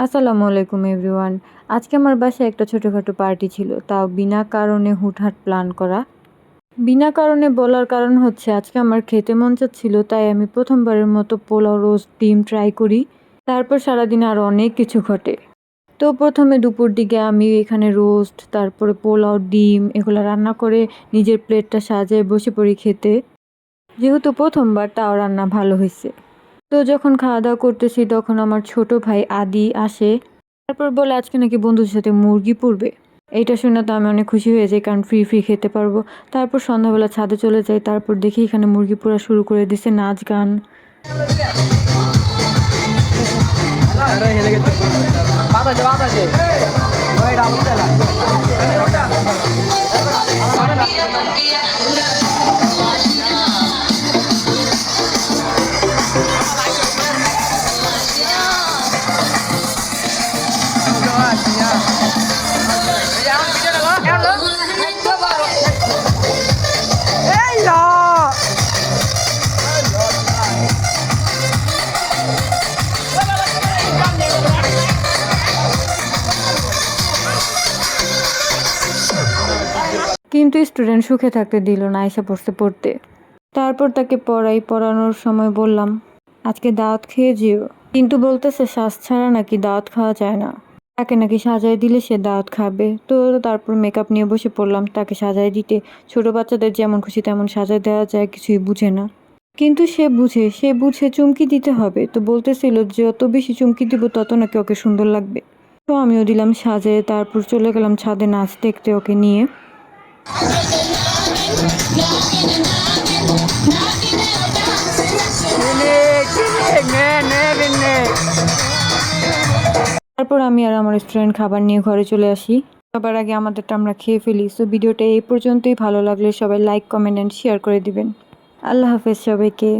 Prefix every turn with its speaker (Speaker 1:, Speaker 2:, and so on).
Speaker 1: আসসালামু আলাইকুম এভরিওয়ান। আজকে আমার বাসায় একটা ছোটোখাটো পার্টি ছিল, তাও বিনা কারণে হুটহাট প্ল্যান করা। বিনা কারণে বলার কারণ হচ্ছে আজকে আমার খেতে মন চাচ্ছিল, তাই আমি প্রথমবারের মতো পোলাও রোস্ট ডিম ট্রাই করি। তারপর সারাদিন আরও অনেক কিছু ঘটে। তো প্রথমে দুপুর দিকে আমি এখানে রোস্ট, তারপরে পোলাও, ডিম এগুলো রান্না করে নিজের প্লেটটা সাজিয়ে বসে পড়ি খেতে। যেহেতু প্রথমবার, তাও রান্না ভালো হয়েছে। তো যখন খাওয়া দাওয়া করতেছি তখন আমার ছোট ভাই আদি আসে। তারপর বলে আজকে নাকি বন্ধুদের সাথে মুরগি পুড়বে। এইটা শুনে তো আমি অনেক খুশি হয়ে যাই, কারণ ফ্রি ফ্রি খেতে পারবো। তারপর সন্ধ্যাবেলা ছাদে চলে যাই, তারপর দেখি এখানে মুরগি পোড়া শুরু করে দিছে, নাচ গান। কিন্তু স্টুডেন্ট সুখে থাকতে দিল না, এসে পড়তে পড়তে। তারপর তাকে পড়ানোর সময় বললাম আজকে দাওয়াত খেয়ে যেও, কিন্তু বলতেছে শ্বাস ছাড়া নাকি দাওয়াত খাওয়া যায় না। তাকে নাকি সাজায় দিলে সে দাওয়াত খাবে। তো তারপর মেকআপ নিয়ে বসে পড়লাম তাকে সাজায় দিতে। ছোট বাচ্চাদের যেমন খুশি তেমন সাজায় দেওয়া যায়, কিছুই বুঝে না। কিন্তু সে বুঝে চুমকি দিতে হবে। তো বলতেছিল যত বেশি চুমকি দিব তত নাকি ওকে সুন্দর লাগবে। তো আমিও দিলাম সাজে। তারপর চলে গেলাম ছাদে নাচ দেখতে ওকে নিয়ে। তারপর আমি আর আমার স্টুডেন্ট খাবার নিয়ে ঘরে চলে আসি। সবার আগে আমাদেরটা আমরা খেয়ে ফেলি। সো ভিডিওটা এই পর্যন্তই। ভালো লাগলে সবাই লাইক, কমেন্ট অ্যান্ড শেয়ার করে দিবেন। আল্লাহ হাফেজ সবাইকে।